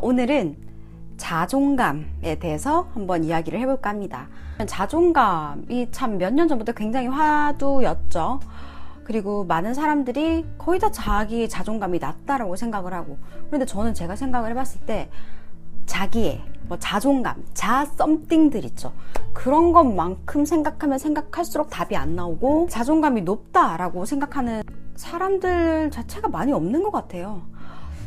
오늘은 자존감에 대해서 한번 이야기를 해볼까 합니다. 자존감이 참 몇 년 전부터 굉장히 화두였죠. 그리고 많은 사람들이 거의 다 자기 자존감이 낮다라고 생각을 하고, 그런데 저는 제가 생각을 해봤을 때 자기의 자존감, 썸띵들 있죠. 그런 것만큼 생각하면 생각할수록 답이 안 나오고 자존감이 높다라고 생각하는 사람들 자체가 많이 없는 것 같아요.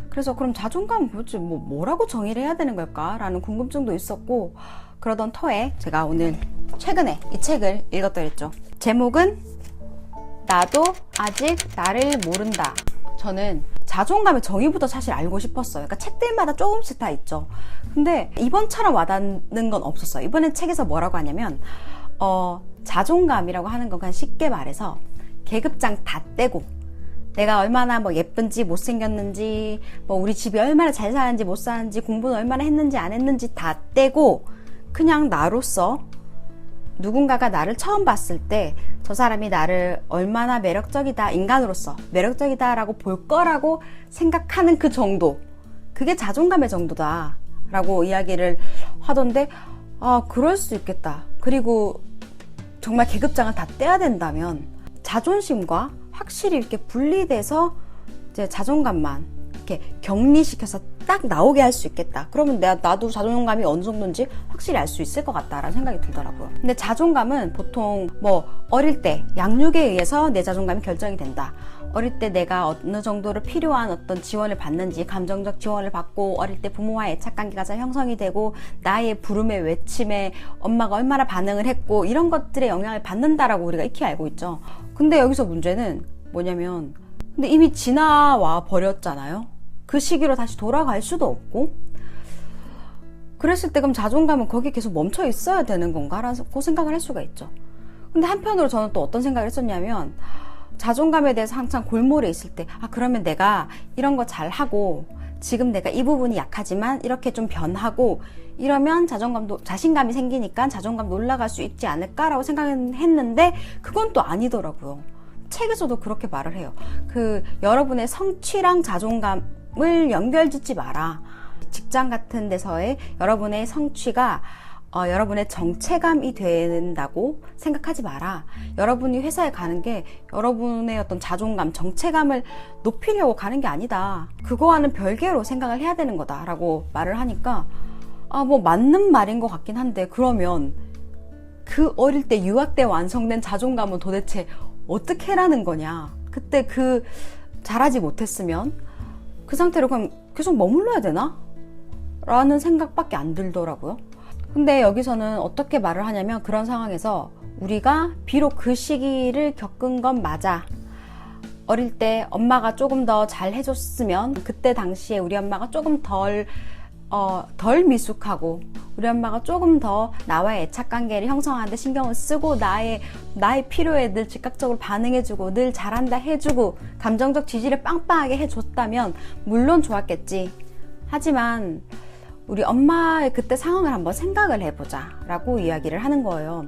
그래서 그럼 자존감은 도대체 뭐라고 정의를 해야 되는 걸까? 라는 궁금증도 있었고, 그러던 터에 제가 오늘 최근에 이 책을 읽었더랬죠. 제목은 나도 아직 나를 모른다. 저는 자존감의 정의부터 사실 알고 싶었어요. 그러니까 책들마다 조금씩 다 있죠. 근데 이번처럼 와닿는 건 없었어요. 이번에 책에서 뭐라고 하냐면 자존감이라고 하는 건 그냥 쉽게 말해서 계급장 다 떼고, 내가 얼마나 예쁜지 못생겼는지, 우리 집이 얼마나 잘 사는지 못 사는지, 공부는 얼마나 했는지 안 했는지 다 떼고, 그냥 나로서 누군가가 나를 처음 봤을 때 저 사람이 나를 얼마나 매력적이다, 인간으로서 매력적이다 라고 볼 거라고 생각하는 그 정도, 그게 자존감의 정도다 라고 이야기를 하던데, 그럴 수 있겠다. 그리고 정말 계급장을 다 떼야 된다면 자존심과 확실히 이렇게 분리돼서 이제 자존감만 이렇게 격리시켜서 딱 나오게 할 수 있겠다. 그러면 나도 자존감이 어느 정도인지 확실히 알 수 있을 것 같다라는 생각이 들더라고요. 근데 자존감은 보통 어릴 때 양육에 의해서 내 자존감이 결정이 된다. 어릴 때 내가 어느 정도로 필요한 어떤 지원을 받는지, 감정적 지원을 받고, 어릴 때 부모와의 애착관계가 잘 형성이 되고, 나의 부름에 외침에 엄마가 얼마나 반응을 했고, 이런 것들의 영향을 받는다라고 우리가 익히 알고 있죠. 근데 여기서 문제는 뭐냐면, 근데 이미 지나와 버렸잖아요. 그 시기로 다시 돌아갈 수도 없고, 그랬을 때 그럼 자존감은 거기에 계속 멈춰 있어야 되는 건가라고 생각을 할 수가 있죠. 근데 한편으로 저는 또 어떤 생각을 했었냐면, 자존감에 대해서 한창 골몰에 있을 때, 그러면 내가 이런 거 잘하고, 지금 내가 이 부분이 약하지만 이렇게 좀 변하고, 이러면 자신감이 생기니까 자존감도 올라갈 수 있지 않을까라고 생각했는데, 그건 또 아니더라고요. 책에서도 그렇게 말을 해요. 여러분의 성취랑 자존감을 연결짓지 마라. 직장 같은 데서의 여러분의 성취가 여러분의 정체감이 된다고 생각하지 마라. 여러분이 회사에 가는 게 여러분의 어떤 자존감, 정체감을 높이려고 가는 게 아니다. 그거와는 별개로 생각을 해야 되는 거다라고 말을 하니까 맞는 말인 것 같긴 한데, 그러면 그 어릴 때 유아 때 완성된 자존감은 도대체 어떻게 하라는 거냐. 그때 잘하지 못했으면 그 상태로 그냥 계속 머물러야 되나? 라는 생각밖에 안 들더라고요. 근데 여기서는 어떻게 말을 하냐면, 그런 상황에서 우리가 비록 그 시기를 겪은 건 맞아. 어릴 때 엄마가 조금 더 잘 해줬으면, 그때 당시에 우리 엄마가 조금 덜 미숙하고, 우리 엄마가 조금 더 나와의 애착관계를 형성하는데 신경을 쓰고, 나의 필요에 늘 즉각적으로 반응해주고, 늘 잘한다 해주고, 감정적 지지를 빵빵하게 해줬다면 물론 좋았겠지. 하지만 우리 엄마의 그때 상황을 한번 생각을 해보자 라고 이야기를 하는 거예요.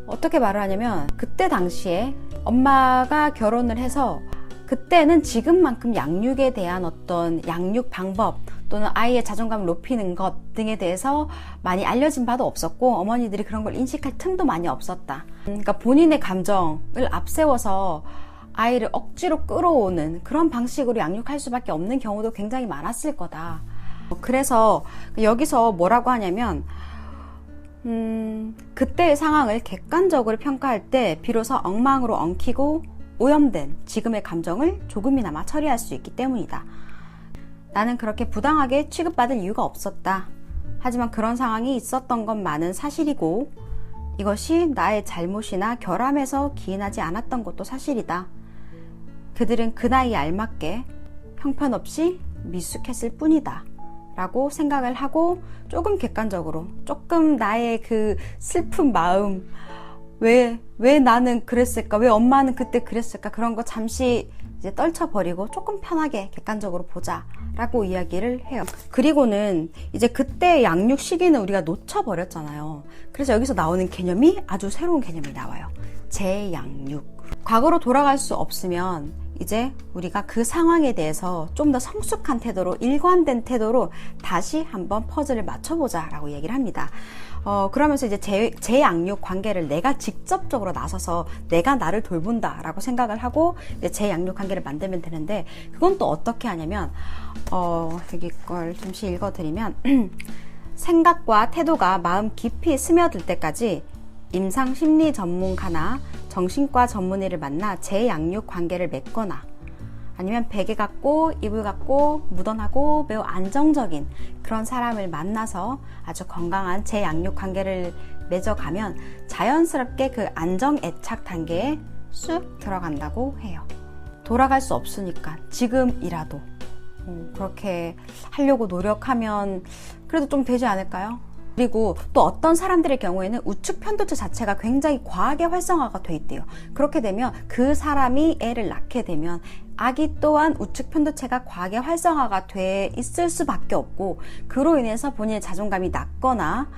어떻게 말을 하냐면, 그때 당시에 엄마가 결혼을 해서 그때는 지금만큼 양육에 대한 어떤 양육 방법 또는 아이의 자존감을 높이는 것 등에 대해서 많이 알려진 바도 없었고, 어머니들이 그런 걸 인식할 틈도 많이 없었다. 그러니까 본인의 감정을 앞세워서 아이를 억지로 끌어오는 그런 방식으로 양육할 수밖에 없는 경우도 굉장히 많았을 거다. 그래서 여기서 뭐라고 하냐면, 그때의 상황을 객관적으로 평가할 때 비로소 엉망으로 엉키고 오염된 지금의 감정을 조금이나마 처리할 수 있기 때문이다. 나는 그렇게 부당하게 취급받을 이유가 없었다. 하지만 그런 상황이 있었던 것만은 사실이고, 이것이 나의 잘못이나 결함에서 기인하지 않았던 것도 사실이다. 그들은 그 나이에 알맞게 형편없이 미숙했을 뿐이다 라고 생각을 하고, 조금 객관적으로, 조금 나의 그 슬픈 마음, 왜 나는 그랬을까, 왜 엄마는 그때 그랬을까, 그런 거 잠시 이제 떨쳐버리고 조금 편하게 객관적으로 보자 라고 이야기를 해요. 그리고는 이제 그때 양육 시기는 우리가 놓쳐버렸잖아요. 그래서 여기서 나오는 개념이 아주 새로운 개념이 나와요. 재양육. 과거로 돌아갈 수 없으면 이제 우리가 그 상황에 대해서 좀 더 성숙한 태도로, 일관된 태도로 다시 한번 퍼즐을 맞춰보자 라고 얘기를 합니다. 그러면서 이제 재양육 관계를 내가 직접적으로 나서서 내가 나를 돌본다 라고 생각을 하고 이제 재양육 관계를 만들면 되는데, 그건 또 어떻게 하냐면 여기 걸 잠시 읽어드리면 생각과 태도가 마음 깊이 스며들 때까지 임상 심리 전문가나 정신과 전문의를 만나 재양육 관계를 맺거나, 아니면 베개 같고 이불 같고 무던하고 매우 안정적인 그런 사람을 만나서 아주 건강한 재양육 관계를 맺어가면 자연스럽게 그 안정 애착 단계에 쑥 들어간다고 해요. 돌아갈 수 없으니까 지금이라도 그렇게 하려고 노력하면 그래도 좀 되지 않을까요? 그리고 또 어떤 사람들의 경우에는 우측 편도체 자체가 굉장히 과하게 활성화가 돼 있대요. 그렇게 되면 그 사람이 애를 낳게 되면 아기 또한 우측 편도체가 과하게 활성화가 돼 있을 수밖에 없고, 그로 인해서 본인의 자존감이 낮거나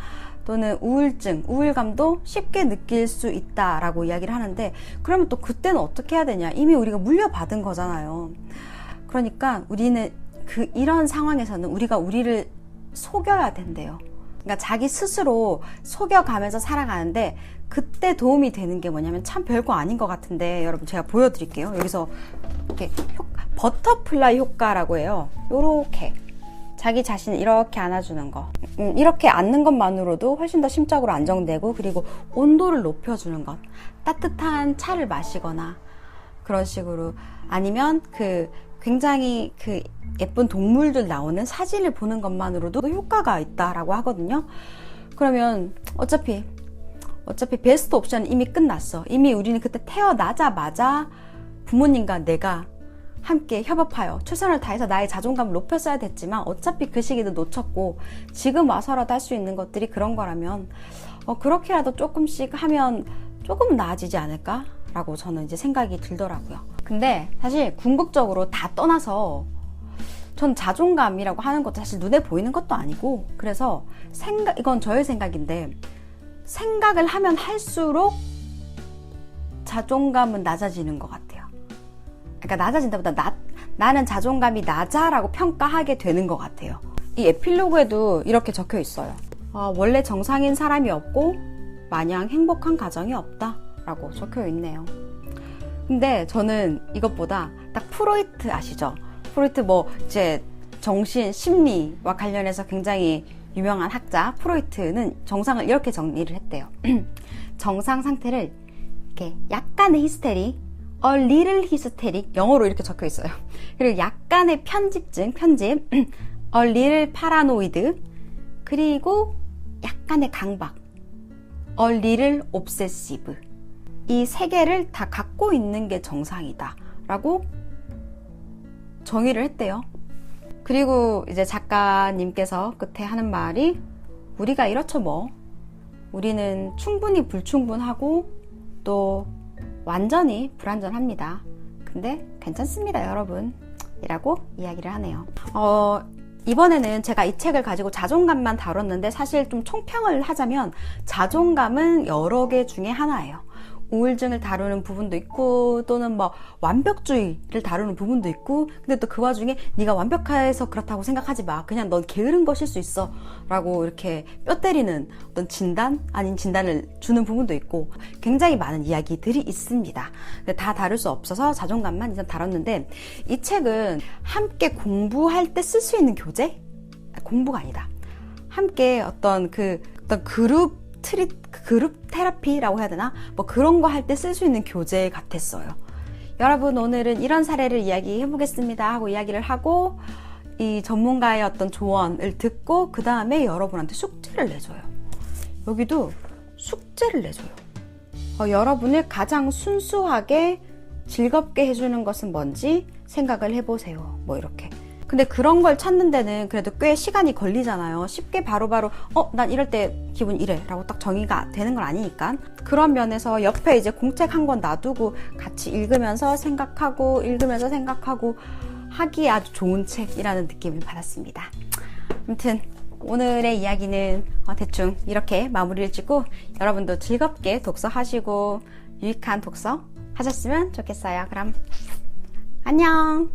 또는 우울증, 우울감도 쉽게 느낄 수 있다라고 이야기를 하는데, 그러면 또 그때는 어떻게 해야 되냐? 이미 우리가 물려받은 거잖아요. 그러니까 우리는 이런 상황에서는 우리가 우리를 속여야 된대요. 그러니까 자기 스스로 속여가면서 살아가는데, 그때 도움이 되는 게 뭐냐면 참 별거 아닌 것 같은데 여러분 제가 보여드릴게요. 여기서 이렇게 버터플라이 효과라고 해요. 요렇게 자기 자신을 이렇게 안아주는 거, 이렇게 앉는 것만으로도 훨씬 더 심적으로 안정되고, 그리고 온도를 높여주는 것, 따뜻한 차를 마시거나 그런 식으로, 아니면 굉장히 예쁜 동물들 나오는 사진을 보는 것만으로도 효과가 있다라고 하거든요. 그러면 어차피 베스트 옵션은 이미 끝났어. 이미 우리는 그때 태어나자마자 부모님과 내가 함께 협업하여 최선을 다해서 나의 자존감을 높였어야 됐지만 어차피 그 시기도 놓쳤고 지금 와서라도 할 수 있는 것들이 그런 거라면 그렇게라도 조금씩 하면 조금 나아지지 않을까? 라고 저는 이제 생각이 들더라고요. 근데 사실 궁극적으로 다 떠나서 전 자존감이라고 하는 것도 사실 눈에 보이는 것도 아니고, 그래서 이건 저의 생각인데, 생각을 하면 할수록 자존감은 낮아지는 것 같아요. 그러니까 낮아진다보다 나는 자존감이 낮아라고 평가하게 되는 것 같아요. 이 에필로그에도 이렇게 적혀 있어요. 원래 정상인 사람이 없고 마냥 행복한 가정이 없다 라고 적혀 있네요. 근데 저는 이것보다 딱 프로이트 아시죠? 프로이트 이제 정신 심리와 관련해서 굉장히 유명한 학자 프로이트는 정상을 이렇게 정리를 했대요. 정상 상태를 이렇게 약간의 히스테리, a little hysteric, 영어로 이렇게 적혀 있어요. 그리고 약간의 편집, a little paranoid, 그리고 약간의 강박, a little obsessive. 이 세 개를 다 갖고 있는 게 정상이다 라고 정의를 했대요. 그리고 이제 작가님께서 끝에 하는 말이, 우리가 이렇죠 뭐. 우리는 충분히 불충분하고 또 완전히 불완전합니다. 근데 괜찮습니다 여러분 이라고 이야기를 하네요. 이번에는 제가 이 책을 가지고 자존감만 다뤘는데, 사실 좀 총평을 하자면 자존감은 여러 개 중에 하나예요. 우울증을 다루는 부분도 있고, 또는 완벽주의를 다루는 부분도 있고, 근데 또 그 와중에 네가 완벽해서 그렇다고 생각하지 마, 그냥 넌 게으른 것일 수 있어 라고 이렇게 뼈 때리는 어떤 진단 아닌 진단을 주는 부분도 있고, 굉장히 많은 이야기들이 있습니다. 근데 다 다룰 수 없어서 자존감만 일단 다뤘는데, 이 책은 함께 공부할 때 쓸 수 있는 교재? 공부가 아니다. 함께 어떤 그룹 테라피라고 해야 되나? 그런 거 할 때 쓸 수 있는 교재 같았어요. 여러분, 오늘은 이런 사례를 이야기해 보겠습니다 하고 이야기를 하고, 이 전문가의 어떤 조언을 듣고 그 다음에 여러분한테 숙제를 내줘요. 여기도 숙제를 내줘요. 여러분을 가장 순수하게 즐겁게 해주는 것은 뭔지 생각을 해보세요. 이렇게. 근데 그런 걸 찾는 데는 그래도 꽤 시간이 걸리잖아요. 쉽게 바로바로 난 이럴 때 기분 이래 라고 딱 정의가 되는 건 아니니까. 그런 면에서 옆에 이제 공책 한 권 놔두고 같이 읽으면서 생각하고 하기에 아주 좋은 책이라는 느낌을 받았습니다. 아무튼 오늘의 이야기는 대충 이렇게 마무리를 짓고, 여러분도 즐겁게 독서하시고 유익한 독서 하셨으면 좋겠어요. 그럼 안녕!